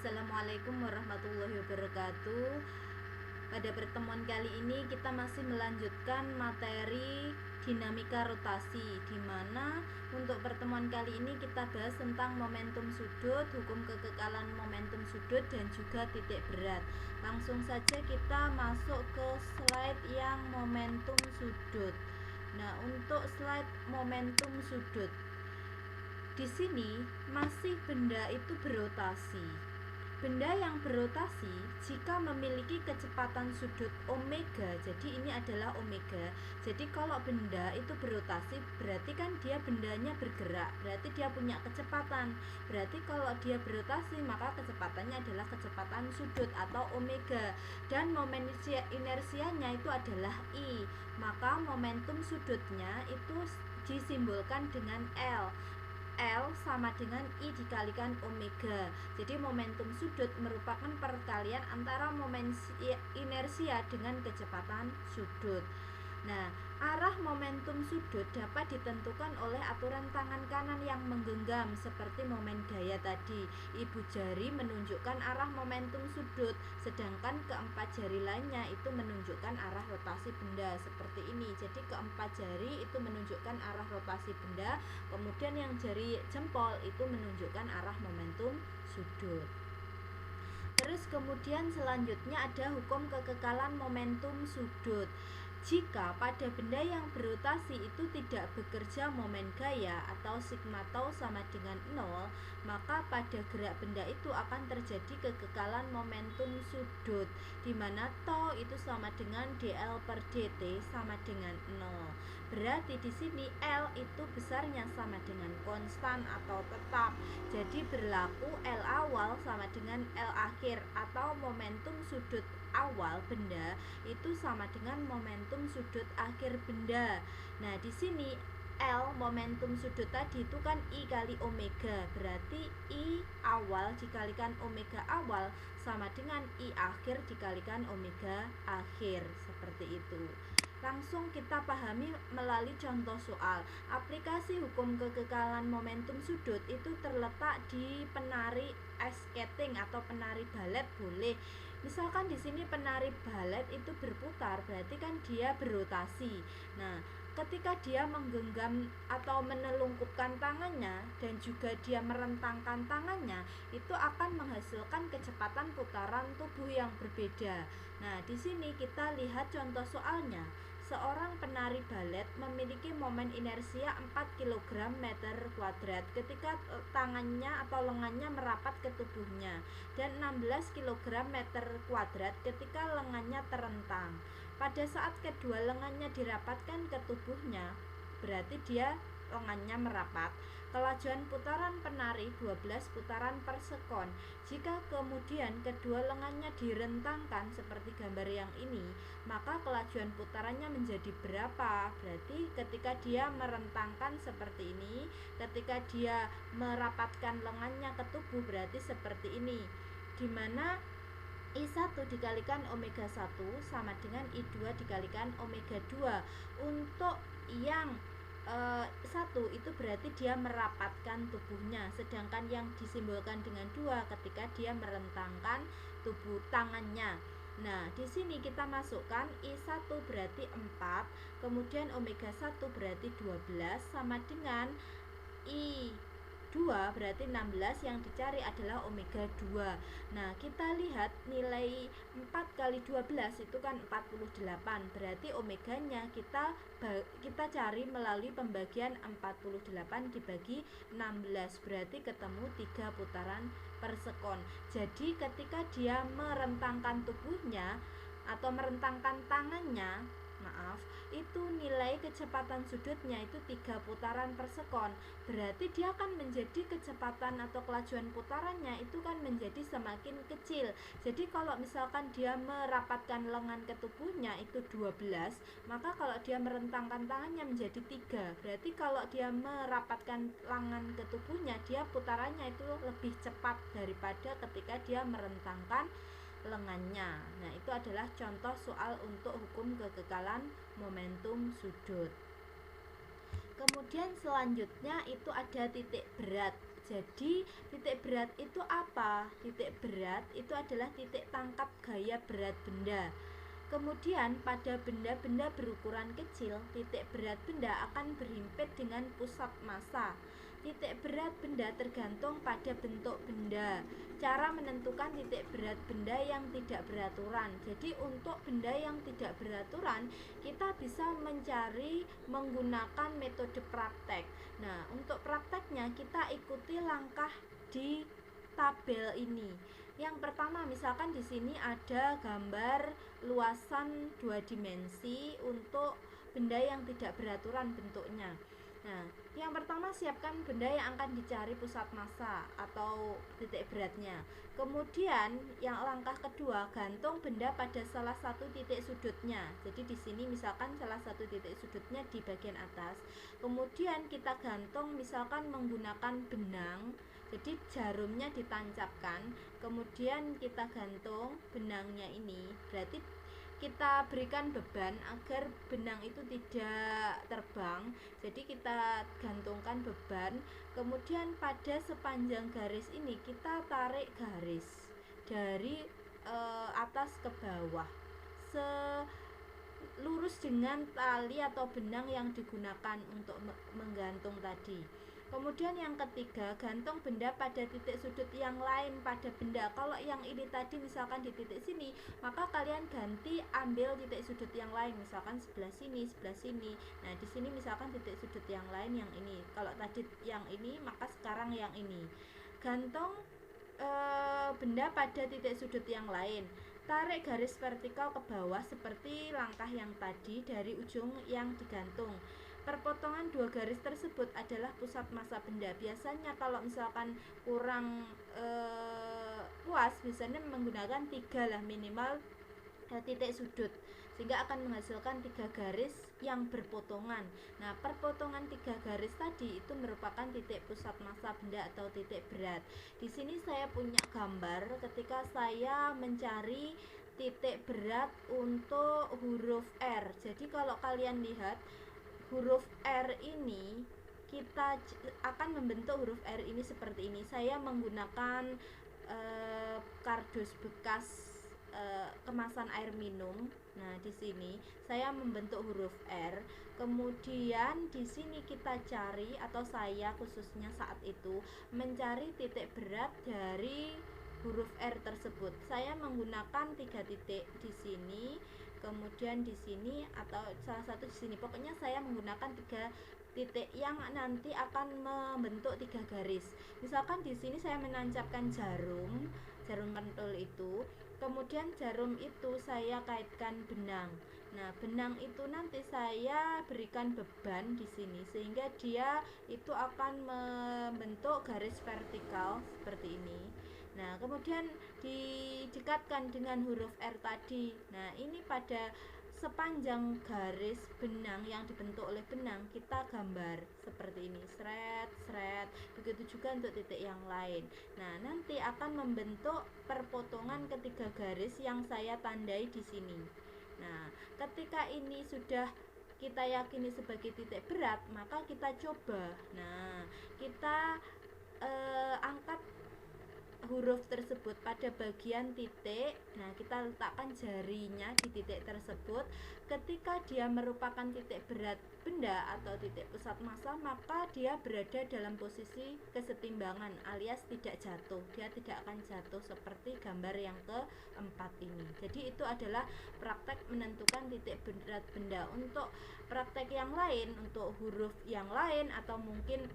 Assalamualaikum warahmatullahi wabarakatuh. Pada pertemuan kali ini kita masih melanjutkan materi dinamika rotasi, di mana untuk pertemuan kali ini kita bahas tentang momentum sudut, hukum kekekalan momentum sudut, dan juga titik berat. Langsung saja kita masuk ke slide yang momentum sudut. Nah, untuk slide momentum sudut, di sini masih benda itu berotasi. Benda yang berotasi jika memiliki kecepatan sudut omega, jadi ini adalah omega. Jadi kalau benda itu berotasi, berarti kan dia bendanya bergerak, berarti dia punya kecepatan. Berarti kalau dia berotasi, maka kecepatannya adalah kecepatan sudut atau omega. Dan momen inersianya itu adalah I. Maka momentum sudutnya itu disimbolkan dengan L. L sama dengan I dikalikan omega. Jadi momentum sudut merupakan perkalian antara momen inersia dengan kecepatan sudut. Nah, arah momentum sudut dapat ditentukan oleh aturan tangan kanan yang menggenggam seperti momen gaya tadi. Ibu jari menunjukkan arah momentum sudut, sedangkan keempat jari lainnya itu menunjukkan arah rotasi benda seperti ini. Jadi keempat jari itu menunjukkan arah rotasi benda, kemudian yang jari jempol itu menunjukkan arah momentum sudut. Terus kemudian selanjutnya ada hukum kekekalan momentum sudut. Jika pada benda yang berotasi itu tidak bekerja momen gaya atau sigma tau sama dengan 0, maka pada gerak benda itu akan terjadi kekekalan momentum sudut, di mana tau itu sama dengan dl per dt sama dengan 0. Berarti di sini L itu besarnya sama dengan konstan atau tetap. Jadi berlaku L awal sama dengan L akhir, atau momentum sudut awal benda itu sama dengan momentum sudut akhir benda. Nah, di sini L momentum sudut tadi itu kan I kali omega, berarti I awal dikalikan omega awal sama dengan I akhir dikalikan omega akhir, seperti itu. Langsung kita pahami melalui contoh soal. Aplikasi hukum kekekalan momentum sudut itu terletak di penari ice skating atau penari balet boleh. Misalkan di sini penari balet itu berputar, berarti kan dia berotasi. Nah, ketika dia menggenggam atau menelungkupkan tangannya dan juga dia merentangkan tangannya, itu akan menghasilkan kecepatan putaran tubuh yang berbeda. Nah, di sini kita lihat contoh soalnya. Seorang penari balet memiliki momen inersia 4 kg meter kuadrat ketika tangannya atau lengannya merapat ke tubuhnya, dan 16 kg meter kuadrat ketika lengannya terentang. Pada saat kedua lengannya dirapatkan ke tubuhnya, berarti dia lengannya merapat. Kelajuan putaran penari 12 putaran per sekon. Jika kemudian kedua lengannya direntangkan seperti gambar yang ini, maka kelajuan putarannya menjadi berapa? Berarti ketika dia merentangkan seperti ini, ketika dia merapatkan lengannya ke tubuh, berarti seperti ini, dimana I1 dikalikan omega 1 sama dengan I2 dikalikan omega 2. Untuk yang 1 itu berarti dia merapatkan tubuhnya, sedangkan yang disimbolkan dengan 2 ketika dia merentangkan tubuh tangannya. Nah, di sini kita masukkan I1 berarti 4, kemudian omega 1 berarti 12 sama dengan I2 berarti 16, yang dicari adalah omega 2. Nah, kita lihat nilai 4 kali 12 itu kan 48. Berarti omeganya kita cari melalui pembagian 48 dibagi 16. Berarti ketemu 3 putaran per sekon. Jadi ketika dia merentangkan tubuhnya atau merentangkan tangannya, itu nilai kecepatan sudutnya itu 3 putaran per sekon. Berarti dia akan menjadi kecepatan atau kelajuan putarannya itu kan menjadi semakin kecil. Jadi kalau misalkan dia merapatkan lengan ke tubuhnya itu 12, maka kalau dia merentangkan tangannya menjadi 3. Berarti kalau dia merapatkan lengan ke tubuhnya, dia putarannya itu lebih cepat daripada ketika dia merentangkan lengannya. Nah, itu adalah contoh soal untuk hukum kekekalan momentum sudut. Kemudian selanjutnya itu ada titik berat. Jadi titik berat itu apa? Titik berat itu adalah titik tangkap gaya berat benda. Kemudian pada benda-benda berukuran kecil, titik berat benda akan berhimpit dengan pusat massa. Titik berat benda tergantung pada bentuk benda. Cara menentukan titik berat benda yang tidak beraturan. Jadi untuk benda yang tidak beraturan, kita bisa mencari menggunakan metode praktek. Nah, untuk prakteknya kita ikuti langkah di tabel ini. Yang pertama, misalkan di sini ada gambar luasan 2 dimensi untuk benda yang tidak beraturan bentuknya. Nah, yang pertama siapkan benda yang akan dicari pusat massa atau titik beratnya. Kemudian yang langkah kedua, gantung benda pada salah satu titik sudutnya. Jadi di sini misalkan salah satu titik sudutnya di bagian atas. Kemudian kita gantung misalkan menggunakan benang. Jadi jarumnya ditancapkan, kemudian kita gantung benangnya ini. Berarti kita berikan beban agar benang itu tidak terbang. Jadi kita gantungkan beban. Kemudian pada sepanjang garis ini kita tarik garis dari atas ke bawah lurus dengan tali atau benang yang digunakan untuk menggantung tadi. Kemudian yang ketiga, gantung benda pada titik sudut yang lain pada benda. Kalau yang ini tadi misalkan di titik sini, maka kalian ganti ambil titik sudut yang lain, misalkan sebelah sini, sebelah sini. Nah, di sini misalkan titik sudut yang lain yang ini. Kalau tadi yang ini, maka sekarang yang ini. Gantung benda pada titik sudut yang lain. Tarik garis vertikal ke bawah seperti langkah yang tadi dari ujung yang digantung. Perpotongan dua garis tersebut adalah pusat massa benda. Biasanya kalau misalkan kurang puas, biasanya menggunakan 3 lah minimal titik sudut, sehingga akan menghasilkan 3 garis yang berpotongan. Nah, perpotongan 3 garis tadi itu merupakan titik pusat massa benda atau titik berat. Di sini saya punya gambar ketika saya mencari titik berat untuk huruf R. Jadi kalau kalian lihat huruf R ini, kita akan membentuk huruf R ini seperti ini. Saya menggunakan kardus bekas kemasan air minum. Nah, di sini saya membentuk huruf R. Kemudian di sini kita cari, atau saya khususnya saat itu mencari titik berat dari huruf R tersebut. Saya menggunakan 3 titik di sini, kemudian di sini, atau salah satu di sini. Pokoknya saya menggunakan 3 titik yang nanti akan membentuk 3 garis. Misalkan di sini saya menancapkan jarum pentul itu, kemudian jarum itu saya kaitkan benang. Nah, benang itu nanti saya berikan beban di sini sehingga dia itu akan membentuk garis vertikal seperti ini. Nah, kemudian didekatkan dengan huruf R tadi. Nah, ini pada sepanjang garis benang yang dibentuk oleh benang kita gambar seperti ini, seret, seret. Begitu juga untuk titik yang lain. Nah, nanti akan membentuk perpotongan ketiga garis yang saya tandai di sini. Nah, ketika ini sudah kita yakini sebagai titik berat, maka kita coba. Nah, kita angkat huruf tersebut pada bagian titik. Nah, kita letakkan jarinya di titik tersebut. Ketika dia merupakan titik berat benda atau titik pusat massa, maka dia berada dalam posisi kesetimbangan alias tidak jatuh. Dia tidak akan jatuh seperti gambar yang keempat ini. Jadi itu adalah praktek menentukan titik berat benda. Untuk praktek yang lain, untuk huruf yang lain, atau mungkin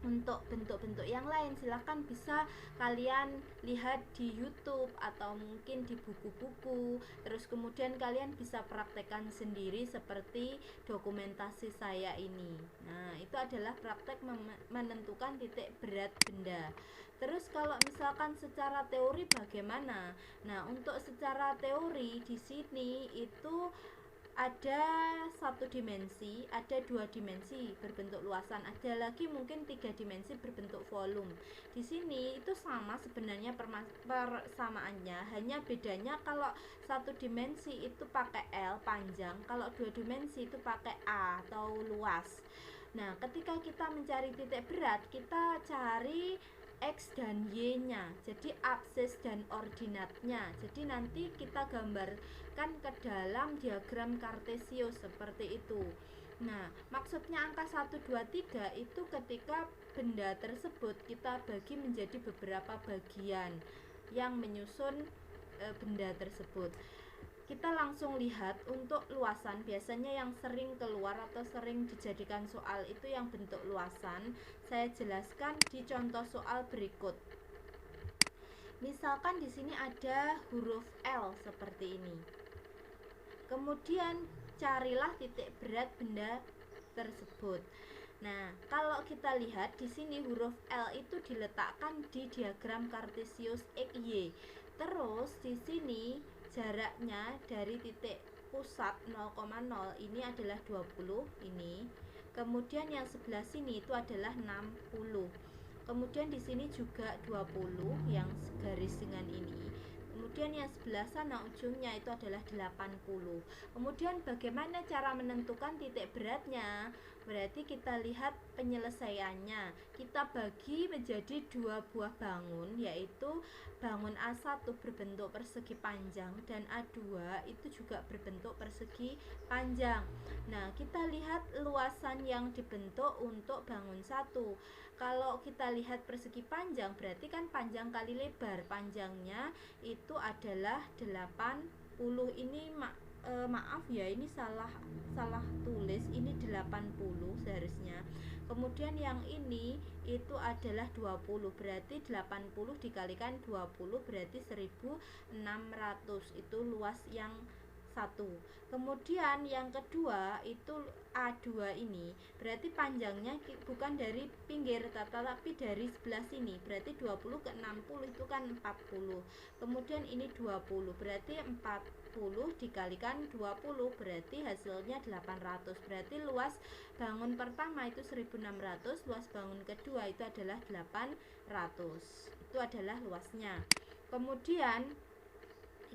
untuk bentuk-bentuk yang lain, silahkan bisa kalian lihat di YouTube atau mungkin di buku-buku. Terus kemudian kalian bisa praktekkan sendiri seperti dokumentasi saya ini. Nah, itu adalah praktek menentukan titik berat benda. Terus kalau misalkan secara teori bagaimana? Nah, untuk secara teori di sini itu ada 1 dimensi, ada 2 dimensi berbentuk luasan, ada lagi mungkin 3 dimensi berbentuk volume. Di sini itu sama sebenarnya persamaannya, hanya bedanya kalau 1 dimensi itu pakai L panjang, kalau 2 dimensi itu pakai A atau luas. Nah, ketika kita mencari titik berat, kita cari X dan Y-nya, jadi absis dan ordinatnya. Jadi nanti kita gambarkan ke dalam diagram kartesius seperti itu. Nah, maksudnya angka 1, 2, 3 itu ketika benda tersebut kita bagi menjadi beberapa bagian yang menyusun benda tersebut. Kita langsung lihat untuk luasan, biasanya yang sering keluar atau sering dijadikan soal itu yang bentuk luasan. Saya jelaskan di contoh soal berikut. Misalkan di sini ada huruf L seperti ini. Kemudian carilah titik berat benda tersebut. Nah, kalau kita lihat di sini huruf L itu diletakkan di diagram kartesius XY. Terus di sini jaraknya dari titik pusat 0,0 ini adalah 20 ini. Kemudian yang sebelah sini itu adalah 60. Kemudian di sini juga 20 yang garis dengan ini. Kemudian yang sebelah sana ujungnya itu adalah 80. Kemudian bagaimana cara menentukan titik beratnya? Berarti kita lihat penyelesaiannya. Kita bagi menjadi dua buah bangun, yaitu bangun A1 berbentuk persegi panjang dan A2 itu juga berbentuk persegi panjang. Nah, kita lihat luasan yang dibentuk untuk bangun 1. Kalau kita lihat persegi panjang, berarti kan panjang kali lebar. Panjangnya itu adalah 80. Ini maaf ya, ini salah tulis, ini 80 seharusnya. Kemudian yang ini itu adalah 20, berarti 80 dikalikan 20 berarti 1600. Itu luas yang satu. Kemudian yang kedua itu A2 ini, berarti panjangnya bukan dari pinggir tetapi dari sebelah sini, berarti 20 ke 60 itu kan 40. Kemudian ini 20, berarti 40 dikalikan 20 berarti hasilnya 800. Berarti luas bangun pertama itu 1600, luas bangun kedua itu adalah 800. Itu adalah luasnya. Kemudian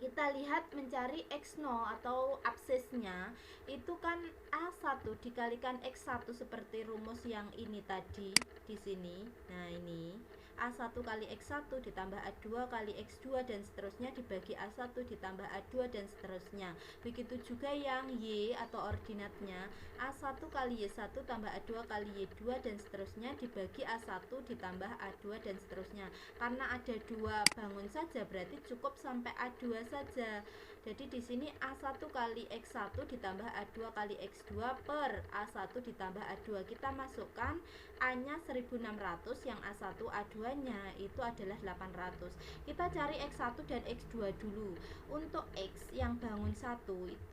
kita lihat mencari X0 atau absisnya, itu kan A1 dikalikan X1 seperti rumus yang ini tadi di sini. Nah, ini A1 kali X1 ditambah A2 kali X2 dan seterusnya dibagi A1 ditambah A2 dan seterusnya. Begitu juga yang Y atau ordinatnya, A1 kali Y1 tambah A2 kali Y2 dan seterusnya dibagi A1 ditambah A2 dan seterusnya. Karena ada dua bangun saja berarti cukup sampai A2 saja. Jadi di sini A1 kali X1 ditambah A2 kali X2 per A1 ditambah A2. Kita masukkan A-nya 1600, yang A1 A2-nya itu adalah 800. Kita cari X1 dan X2 dulu. Untuk X yang bangun 1,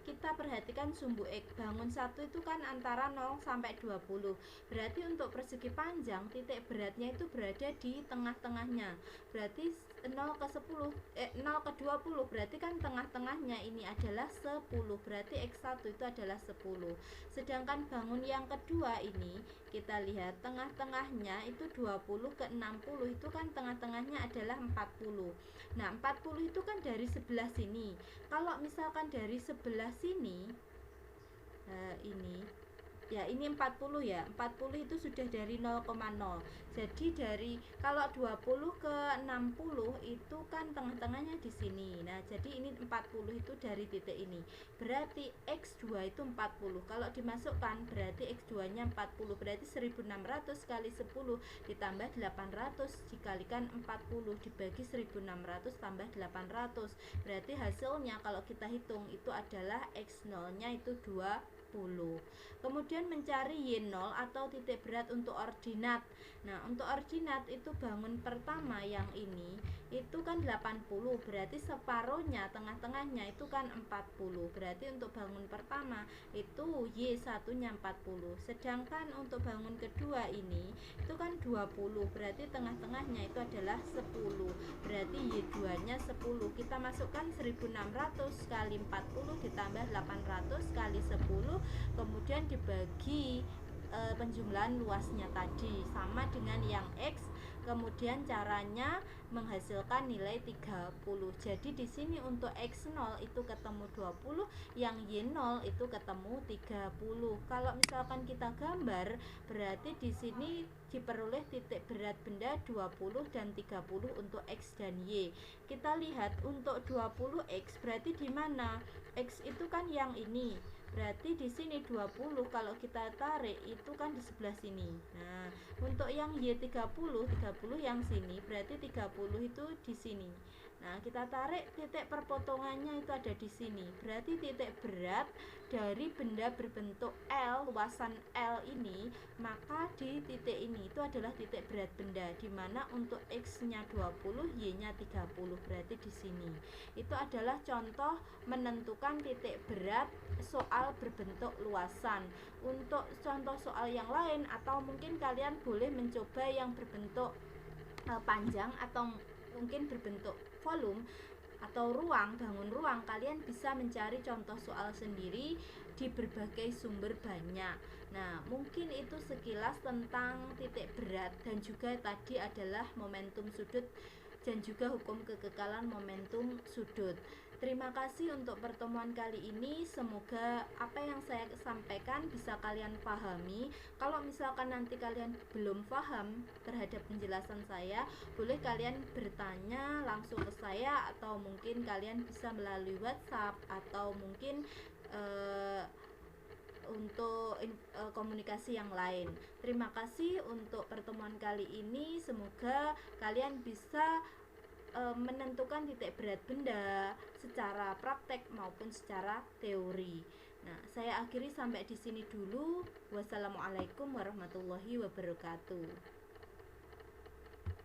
kita perhatikan sumbu X. Bangun 1 itu kan antara 0 sampai 20. Berarti untuk persegi panjang titik beratnya itu berada di tengah-tengahnya. Berarti 0 ke 10 0 ke 20 berarti kan tengah-tengahnya ini adalah 10, berarti X1 itu adalah 10. Sedangkan bangun yang kedua ini kita lihat tengah-tengahnya itu 20 ke 60, itu kan tengah-tengahnya adalah 40. Nah, 40 itu kan dari sebelah sini. Kalau misalkan dari sebelah sini ini ya, ini 40 ya. 40 itu sudah dari 0,0. Jadi dari kalau 20 ke 60 itu kan tengah-tengahnya di sini. Nah, jadi ini 40 itu dari titik ini. Berarti X2 itu 40. Kalau dimasukkan berarti X2-nya 40. Berarti 1600 kali 10 ditambah 800 dikalikan 40 dibagi 1600 tambah 800. Berarti hasilnya kalau kita hitung itu adalah X0-nya itu 20. Kemudian mencari Y0 atau titik berat untuk ordinat. Nah, untuk ordinat itu bangun pertama yang ini itu kan 80, berarti separuhnya tengah-tengahnya itu kan 40. Berarti untuk bangun pertama itu Y1-nya 40. Sedangkan untuk bangun kedua ini itu kan 20, berarti tengah-tengahnya itu adalah 10. Berarti Y2-nya 10. Kita masukkan 1600 kali 40 ditambah 800 kali 10, kemudian dibagi penjumlahan luasnya tadi sama dengan yang X. Kemudian caranya menghasilkan nilai 30. Jadi di sini untuk X0 itu ketemu 20, yang Y0 itu ketemu 30. Kalau misalkan kita gambar, berarti di sini diperoleh titik berat benda 20 dan 30 untuk X dan Y. Kita lihat untuk 20X berarti di mana? X itu kan yang ini. Berarti di sini 20, kalau kita tarik itu kan di sebelah sini. Nah, untuk yang Y30, 30 yang sini, berarti 30 itu di sini. Nah, kita tarik titik perpotongannya itu ada di sini. Berarti titik berat dari benda berbentuk L, luasan L ini, maka di titik ini itu adalah titik berat benda, di mana untuk X-nya 20, Y-nya 30. Berarti di sini. Itu adalah contoh menentukan titik berat soal berbentuk luasan. Untuk contoh soal yang lain atau mungkin kalian boleh mencoba yang berbentuk panjang atau mungkin berbentuk volume atau ruang, bangun ruang, kalian bisa mencari contoh soal sendiri di berbagai sumber banyak. Nah, mungkin itu sekilas tentang titik berat, dan juga tadi adalah momentum sudut dan juga hukum kekekalan momentum sudut. Terima kasih untuk pertemuan kali ini. Semoga apa yang saya sampaikan bisa kalian pahami. Kalau misalkan nanti kalian belum paham terhadap penjelasan saya, boleh kalian bertanya langsung ke saya, atau mungkin kalian bisa melalui WhatsApp, atau mungkin untuk komunikasi yang lain. Terima kasih untuk pertemuan kali ini. Semoga kalian bisa menentukan titik berat benda secara praktek maupun secara teori. Nah, saya akhiri sampai di sini dulu. Wassalamualaikum warahmatullahi wabarakatuh.